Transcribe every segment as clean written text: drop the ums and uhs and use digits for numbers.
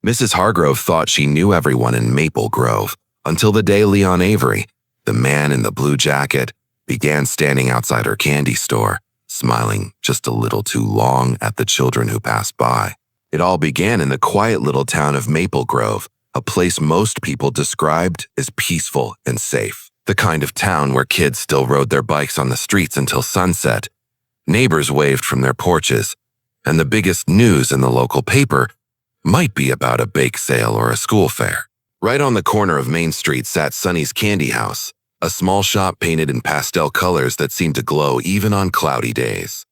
Mrs. Hargrove thought she knew everyone in Maple Grove until the day Leon Avery, the man in the blue jacket, began standing outside her candy store, smiling just a little too long at the children who passed by. It all began in the quiet little town of Maple Grove, a place most people described as peaceful and safe. The kind of town where kids still rode their bikes on the streets until sunset, neighbors waved from their porches, and the biggest news in the local paper might be about a bake sale or a school fair. Right on the corner of Main Street sat Sonny's Candy House, a small shop painted in pastel colors that seemed to glow even on cloudy days.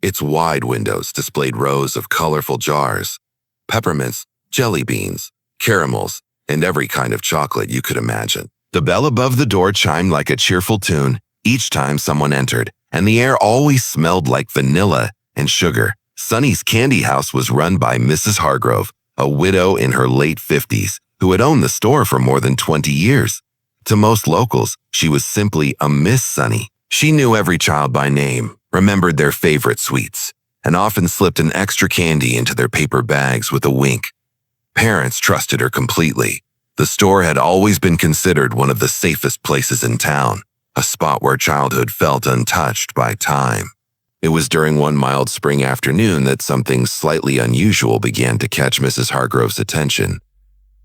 Its wide windows displayed rows of colorful jars, peppermints, jelly beans, caramels, and every kind of chocolate you could imagine. The bell above the door chimed like a cheerful tune each time someone entered, and the air always smelled like vanilla and sugar. Sonny's Candy House was run by Mrs. Hargrove, a widow in her late 50s, who had owned the store for more than 20 years. To most locals, she was simply a Miss Sonny. She knew every child by name, remembered their favorite sweets, and often slipped an extra candy into their paper bags with a wink. Parents trusted her completely. The store had always been considered one of the safest places in town, a spot where childhood felt untouched by time. It was during one mild spring afternoon that something slightly unusual began to catch Mrs. Hargrove's attention.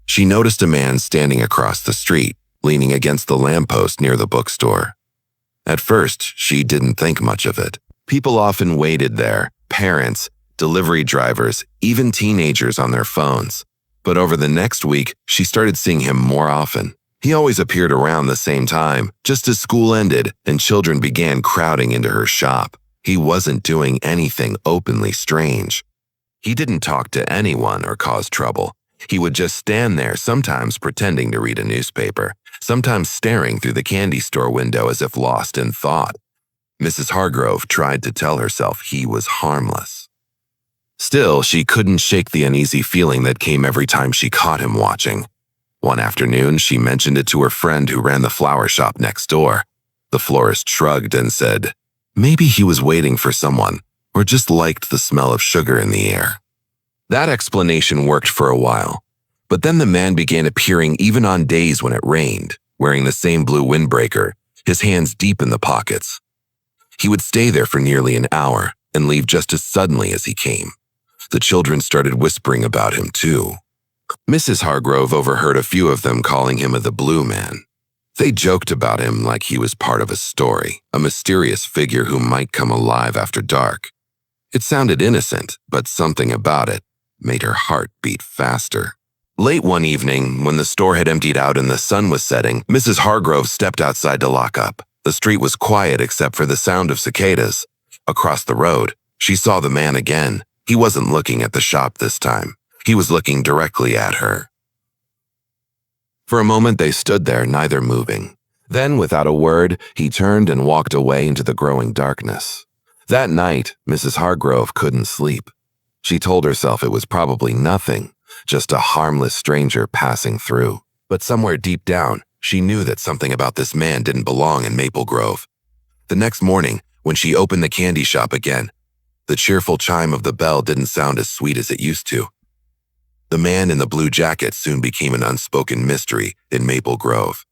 She noticed a man standing across the street, leaning against the lamppost near the bookstore. At first, she didn't think much of it. People often waited there, parents, delivery drivers, even teenagers on their phones. But over the next week, she started seeing him more often. He always appeared around the same time, just as school ended and children began crowding into her shop. He wasn't doing anything openly strange. He didn't talk to anyone or cause trouble. He would just stand there, sometimes pretending to read a newspaper, sometimes staring through the candy store window as if lost in thought. Mrs. Hargrove tried to tell herself he was harmless. Still, she couldn't shake the uneasy feeling that came every time she caught him watching. One afternoon, she mentioned it to her friend who ran the flower shop next door. The florist shrugged and said, maybe he was waiting for someone, or just liked the smell of sugar in the air. That explanation worked for a while, but then the man began appearing even on days when it rained, wearing the same blue windbreaker, his hands deep in the pockets. He would stay there for nearly an hour and leave just as suddenly as he came. The children started whispering about him too. Mrs. Hargrove overheard a few of them calling him the Blue Man. They joked about him like he was part of a story, a mysterious figure who might come alive after dark. It sounded innocent, but something about it made her heart beat faster. Late one evening, when the store had emptied out and the sun was setting, Mrs. Hargrove stepped outside to lock up. The street was quiet except for the sound of cicadas. Across the road, she saw the man again. He wasn't looking at the shop this time. He was looking directly at her. For a moment they stood there, neither moving. Then, without a word, he turned and walked away into the growing darkness. That night, Mrs. Hargrove couldn't sleep. She told herself it was probably nothing, just a harmless stranger passing through. But somewhere deep down, she knew that something about this man didn't belong in Maple Grove. The next morning, when she opened the candy shop again, the cheerful chime of the bell didn't sound as sweet as it used to. The man in the blue jacket soon became an unspoken mystery in Maple Grove.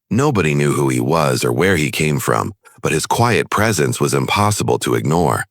Nobody knew who he was or where he came from, but his quiet presence was impossible to ignore.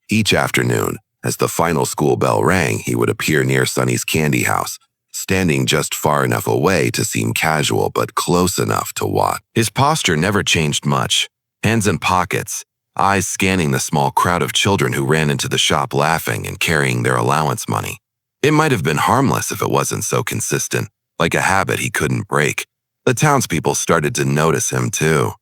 Each afternoon, as the final school bell rang, he would appear near Sonny's Candy House, standing just far enough away to seem casual but close enough to watch. His posture never changed much, hands in pockets, eyes scanning the small crowd of children who ran into the shop laughing and carrying their allowance money. It might have been harmless if it wasn't so consistent, like a habit he couldn't break. The townspeople started to notice him too.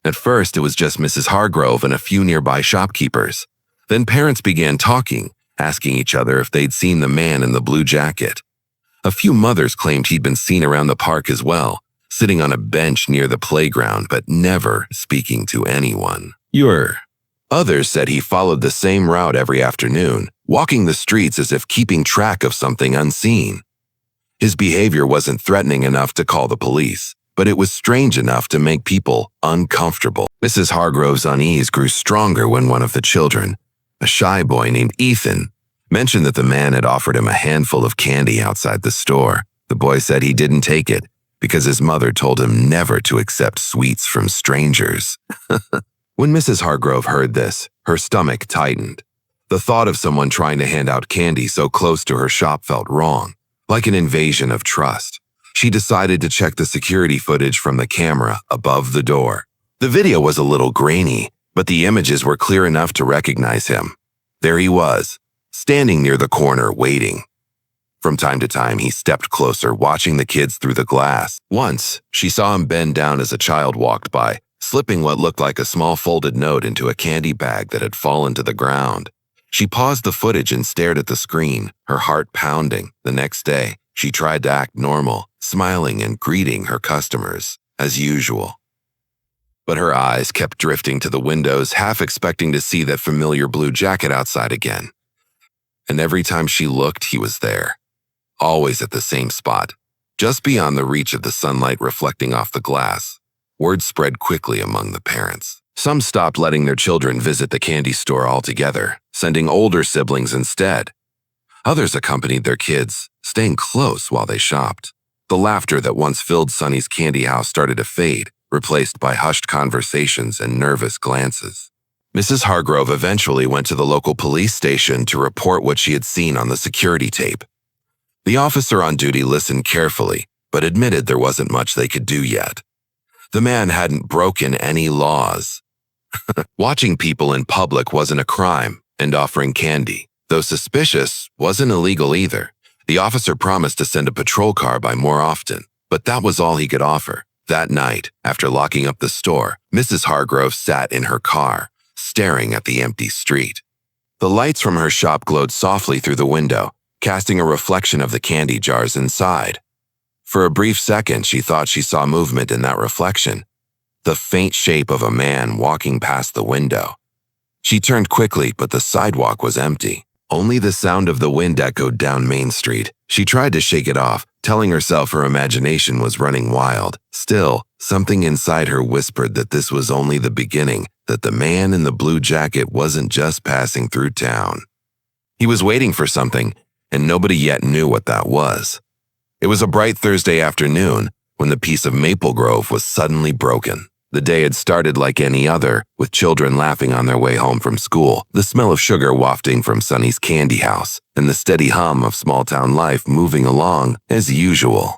At first, it was just Mrs. Hargrove and a few nearby shopkeepers. Then parents began talking, asking each other if they'd seen the man in the blue jacket. A few mothers claimed he'd been seen around the park as well, sitting on a bench near the playground but never speaking to anyone. Others said he followed the same route every afternoon, walking the streets as if keeping track of something unseen. His behavior wasn't threatening enough to call the police, but it was strange enough to make people uncomfortable. Mrs. Hargrove's unease grew stronger when one of the children, a shy boy named Ethan, mentioned that the man had offered him a handful of candy outside the store. The boy said he didn't take it because his mother told him never to accept sweets from strangers. When Mrs. Hargrove heard this, her stomach tightened. The thought of someone trying to hand out candy so close to her shop felt wrong, like an invasion of trust. She decided to check the security footage from the camera above the door. The video was a little grainy, but the images were clear enough to recognize him. There he was, standing near the corner waiting. From time to time, he stepped closer, watching the kids through the glass. Once, she saw him bend down as a child walked by, slipping what looked like a small folded note into a candy bag that had fallen to the ground. She paused the footage and stared at the screen, her heart pounding. The next day, she tried to act normal, smiling and greeting her customers, as usual. But her eyes kept drifting to the windows, half expecting to see that familiar blue jacket outside again. And every time she looked, he was there. Always at the same spot, just beyond the reach of the sunlight reflecting off the glass. Word spread quickly among the parents. Some stopped letting their children visit the candy store altogether, sending older siblings instead. Others accompanied their kids, staying close while they shopped. The laughter that once filled Sonny's candy house started to fade, replaced by hushed conversations and nervous glances. Mrs. Hargrove eventually went to the local police station to report what she had seen on the security tape. The officer on duty listened carefully, but admitted there wasn't much they could do yet. The man hadn't broken any laws. Watching people in public wasn't a crime, and offering candy, though suspicious, wasn't illegal either. The officer promised to send a patrol car by more often, but that was all he could offer. That night, after locking up the store, Mrs. Hargrove sat in her car, staring at the empty street. The lights from her shop glowed softly through the window, casting a reflection of the candy jars inside. For a brief second, she thought she saw movement in that reflection, the faint shape of a man walking past the window. She turned quickly, but the sidewalk was empty. Only the sound of the wind echoed down Main Street. She tried to shake it off, telling herself her imagination was running wild. Still, something inside her whispered that this was only the beginning, that the man in the blue jacket wasn't just passing through town. He was waiting for something, and nobody yet knew what that was. It was a bright Thursday afternoon when the peace of Maple Grove was suddenly broken. The day had started like any other, with children laughing on their way home from school, the smell of sugar wafting from Sonny's candy house, and the steady hum of small-town life moving along as usual.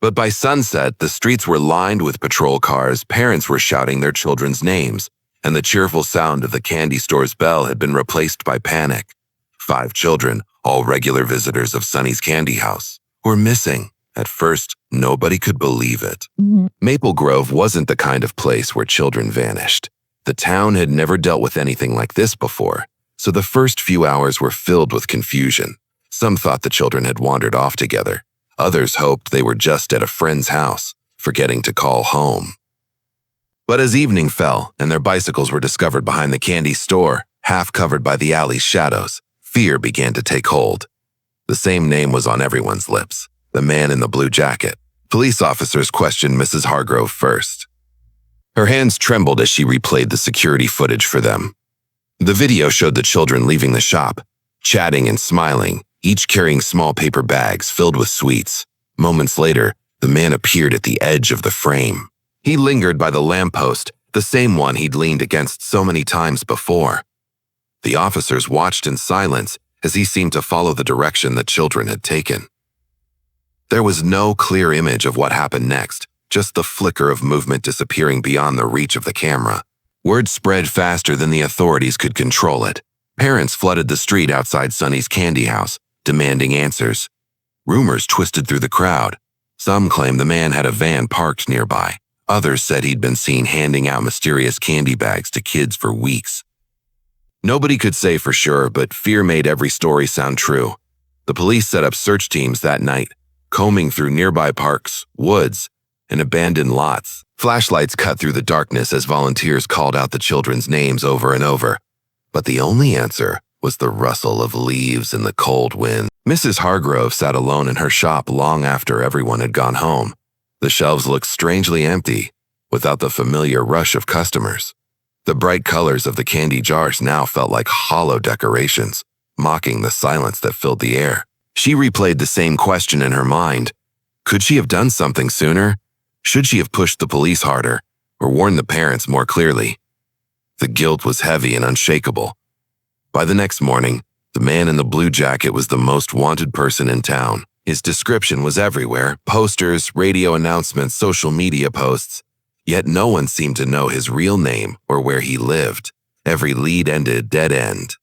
But by sunset, the streets were lined with patrol cars, parents were shouting their children's names, and the cheerful sound of the candy store's bell had been replaced by panic. 5 children, all regular visitors of Sonny's candy house, were missing. At first, nobody could believe it. Maple Grove wasn't the kind of place where children vanished. The town had never dealt with anything like this before, so the first few hours were filled with confusion. Some thought the children had wandered off together. Others hoped they were just at a friend's house, forgetting to call home. But as evening fell and their bicycles were discovered behind the candy store, half covered by the alley's shadows, fear began to take hold. The same name was on everyone's lips. The man in the blue jacket. Police officers questioned Mrs. Hargrove first. Her hands trembled as she replayed the security footage for them. The video showed the children leaving the shop, chatting and smiling, each carrying small paper bags filled with sweets. Moments later, the man appeared at the edge of the frame. He lingered by the lamppost, the same one he'd leaned against so many times before. The officers watched in silence as he seemed to follow the direction the children had taken. There was no clear image of what happened next, just the flicker of movement disappearing beyond the reach of the camera. Word spread faster than the authorities could control it. Parents flooded the street outside Sonny's candy house, demanding answers. Rumors twisted through the crowd. Some claimed the man had a van parked nearby. Others said he'd been seen handing out mysterious candy bags to kids for weeks. Nobody could say for sure, but fear made every story sound true. The police set up search teams that night, combing through nearby parks, woods, and abandoned lots. Flashlights cut through the darkness as volunteers called out the children's names over and over. But the only answer was the rustle of leaves in the cold wind. Mrs. Hargrove sat alone in her shop long after everyone had gone home. The shelves looked strangely empty, without the familiar rush of customers. The bright colors of the candy jars now felt like hollow decorations, mocking the silence that filled the air. She replayed the same question in her mind. Could she have done something sooner? Should she have pushed the police harder, or warned the parents more clearly? The guilt was heavy and unshakable. By the next morning, the man in the blue jacket was the most wanted person in town. His description was everywhere: posters, radio announcements, social media posts. Yet no one seemed to know his real name or where he lived. Every lead ended dead end.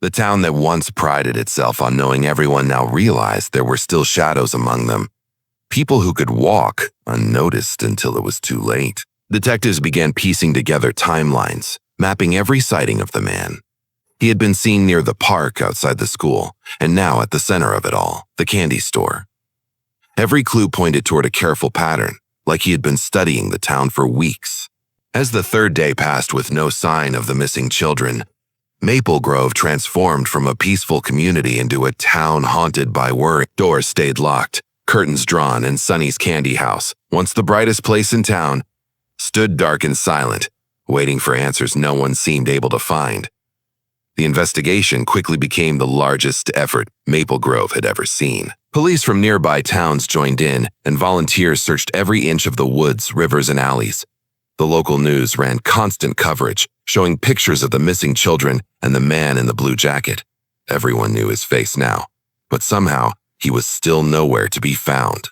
The town that once prided itself on knowing everyone now realized there were still shadows among them. People who could walk unnoticed until it was too late. Detectives began piecing together timelines, mapping every sighting of the man. He had been seen near the park outside the school, and now at the center of it all, the candy store. Every clue pointed toward a careful pattern, like he had been studying the town for weeks. As the third day passed with no sign of the missing children, Maple Grove transformed from a peaceful community into a town haunted by worry. Doors stayed locked, curtains drawn, and Sonny's Candy House, once the brightest place in town, stood dark and silent, waiting for answers no one seemed able to find. The investigation quickly became the largest effort Maple Grove had ever seen. Police from nearby towns joined in, and volunteers searched every inch of the woods, rivers, and alleys. The local news ran constant coverage, showing pictures of the missing children and the man in the blue jacket. Everyone knew his face now, but somehow he was still nowhere to be found.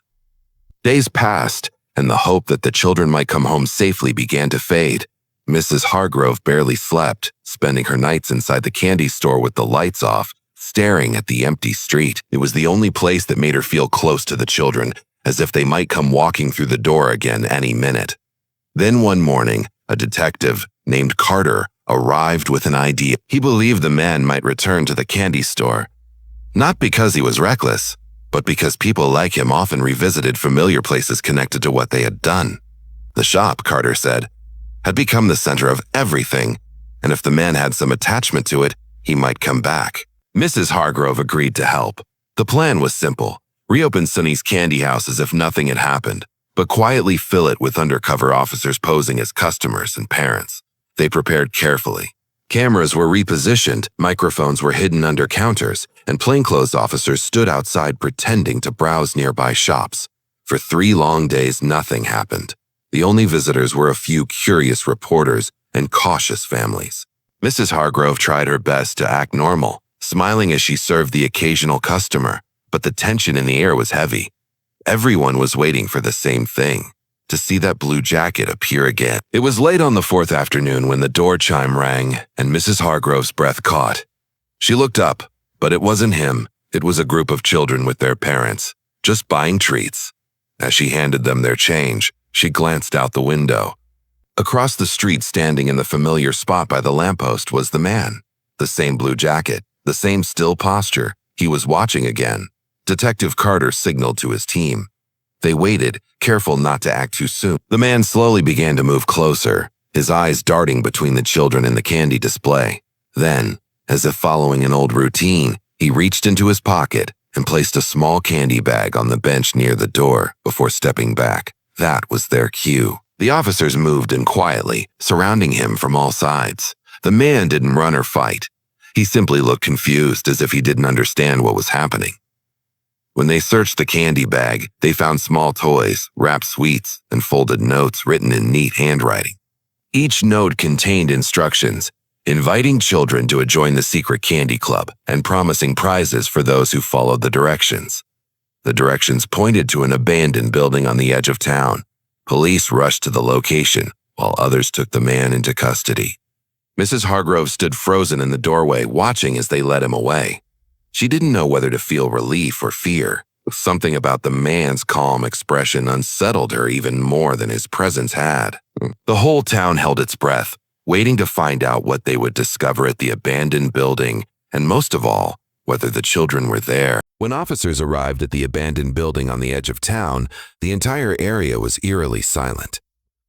Days passed, and the hope that the children might come home safely began to fade. Mrs. Hargrove barely slept, spending her nights inside the candy store with the lights off, staring at the empty street. It was the only place that made her feel close to the children, as if they might come walking through the door again any minute. Then one morning, a detective named Carter arrived with an idea. He believed the man might return to the candy store, not because he was reckless, but because people like him often revisited familiar places connected to what they had done. The shop, Carter said, had become the center of everything, and if the man had some attachment to it, he might come back. Mrs. Hargrove agreed to help. The plan was simple: reopen Sonny's Candy House as if nothing had happened, but quietly fill it with undercover officers posing as customers and parents. They prepared carefully. Cameras were repositioned, microphones were hidden under counters, and plainclothes officers stood outside pretending to browse nearby shops. For 3 long days, nothing happened. The only visitors were a few curious reporters and cautious families. Mrs. Hargrove tried her best to act normal, smiling as she served the occasional customer, but the tension in the air was heavy. Everyone was waiting for the same thing: to see that blue jacket appear again. It was late on the 4th afternoon when the door chime rang and Mrs. Hargrove's breath caught. She looked up, but it wasn't him. It was a group of children with their parents, just buying treats. As she handed them their change, she glanced out the window. Across the street, standing in the familiar spot by the lamppost, was the man. The same blue jacket, the same still posture. He was watching again. Detective Carter signaled to his team. They waited, careful not to act too soon. The man slowly began to move closer, his eyes darting between the children in the candy display. Then, as if following an old routine, he reached into his pocket and placed a small candy bag on the bench near the door before stepping back. That was their cue. The officers moved in quietly, surrounding him from all sides. The man didn't run or fight. He simply looked confused, as if he didn't understand what was happening. When they searched the candy bag, they found small toys, wrapped sweets, and folded notes written in neat handwriting. Each note contained instructions, inviting children to join the secret candy club and promising prizes for those who followed the directions. The directions pointed to an abandoned building on the edge of town. Police rushed to the location, while others took the man into custody. Mrs. Hargrove stood frozen in the doorway, watching as they led him away. She didn't know whether to feel relief or fear. Something about the man's calm expression unsettled her even more than his presence had. The whole town held its breath, waiting to find out what they would discover at the abandoned building, and most of all, whether the children were there. When officers arrived at the abandoned building on the edge of town, the entire area was eerily silent.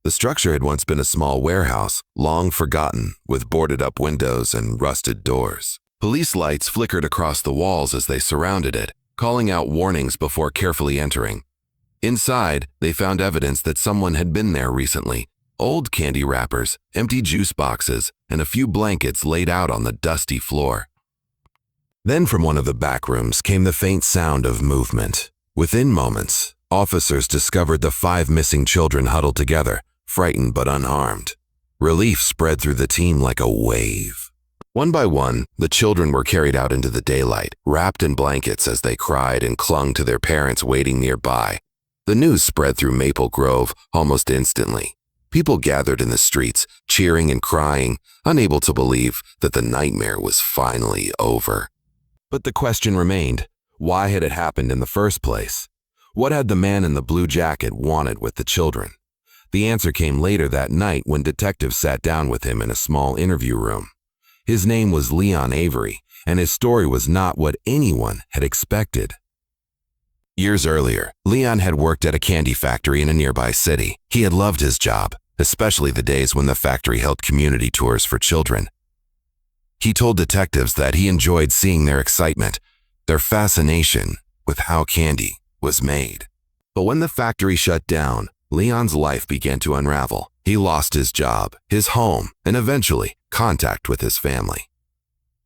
The structure had once been a small warehouse, long forgotten, with boarded-up windows and rusted doors. Police lights flickered across the walls as they surrounded it, calling out warnings before carefully entering. Inside, they found evidence that someone had been there recently: old candy wrappers, empty juice boxes, and a few blankets laid out on the dusty floor. Then from one of the back rooms came the faint sound of movement. Within moments, officers discovered the 5 missing children huddled together, frightened but unharmed. Relief spread through the team like a wave. One by one, the children were carried out into the daylight, wrapped in blankets as they cried and clung to their parents waiting nearby. The news spread through Maple Grove almost instantly. People gathered in the streets, cheering and crying, unable to believe that the nightmare was finally over. But the question remained, why had it happened in the first place? What had the man in the blue jacket wanted with the children? The answer came later that night when detectives sat down with him in a small interview room. His name was Leon Avery, and his story was not what anyone had expected. Years earlier, Leon had worked at a candy factory in a nearby city. He had loved his job, especially the days when the factory held community tours for children. He told detectives that he enjoyed seeing their excitement, their fascination with how candy was made. But when the factory shut down, Leon's life began to unravel. He lost his job, his home, and eventually contact with his family.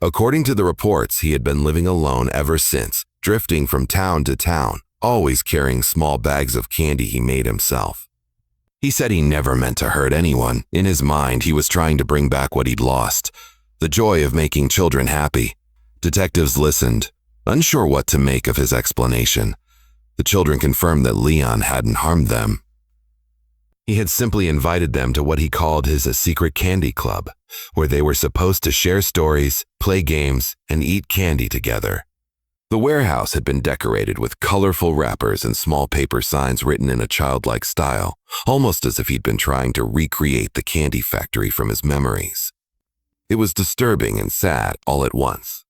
According to the reports, he had been living alone ever since, drifting from town to town, always carrying small bags of candy he made himself. He said he never meant to hurt anyone. In his mind, he was trying to bring back what he'd lost, the joy of making children happy. Detectives listened, unsure what to make of his explanation. The children confirmed that Leon hadn't harmed them. He had simply invited them to what he called his secret candy club, where they were supposed to share stories, play games, and eat candy together. The warehouse had been decorated with colorful wrappers and small paper signs written in a childlike style, almost as if he'd been trying to recreate the candy factory from his memories. It was disturbing and sad all at once.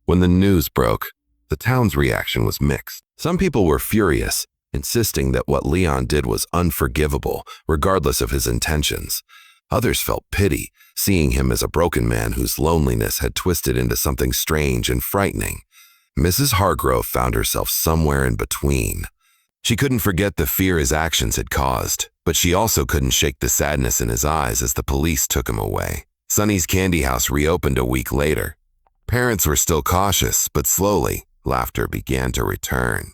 When the news broke, the town's reaction was mixed. Some people were furious, insisting that what Leon did was unforgivable, regardless of his intentions. Others felt pity, seeing him as a broken man whose loneliness had twisted into something strange and frightening. Mrs. Hargrove found herself somewhere in between. She couldn't forget the fear his actions had caused, but she also couldn't shake the sadness in his eyes as the police took him away. Sonny's Candy House reopened a week later. Parents were still cautious, but slowly, laughter began to return.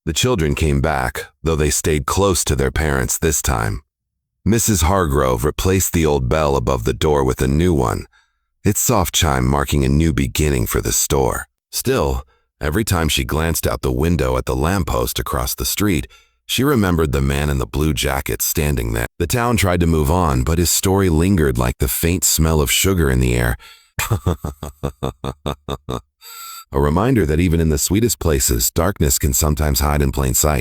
The children came back, though they stayed close to their parents this time. Mrs. Hargrove replaced the old bell above the door with a new one, its soft chime marking a new beginning for the store. Still, every time she glanced out the window at the lamppost across the street, she remembered the man in the blue jacket standing there. The town tried to move on, but his story lingered like the faint smell of sugar in the air. A reminder that even in the sweetest places, darkness can sometimes hide in plain sight.